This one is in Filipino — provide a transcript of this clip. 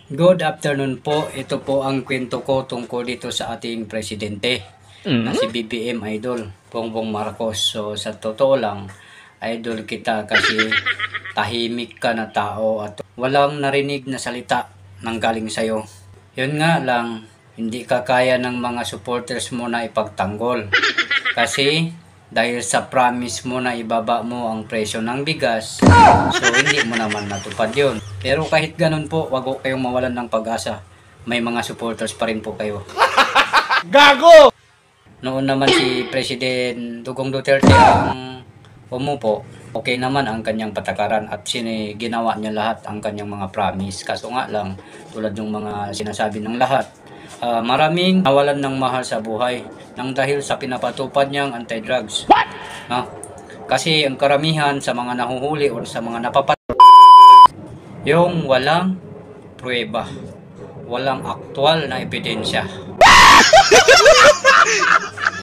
Good afternoon po. Ito po ang kwento ko tungkol dito sa ating presidente na si BBM Idol, Bongbong Marcos. So sa totoo lang, idol kita kasi tahimik ka na tao at walang narinig na salita nang galing sa'yo. Yun nga lang, hindi ka kaya ng mga supporters mo na ipagtanggol. Kasi dahil sa promise mo na ibaba mo ang presyo ng bigas, so hindi mo naman natupad yun. Pero kahit ganun po, wag ko kayong mawalan ng pag-asa. May mga supporters pa rin po kayo. Gago! Noon naman si President Dugong Duterte ang umupo, okay naman ang kanyang patakaran at ginawa niya lahat ang kanyang mga promise. Kaso nga lang, tulad ng mga sinasabi ng lahat, maraming nawalan ng mahal sa buhay nang dahil sa pinapatupad niyang anti-drugs. Kasi ang karamihan sa mga nahuhuli o sa mga yung walang pruweba, walang aktwal na ebidensya.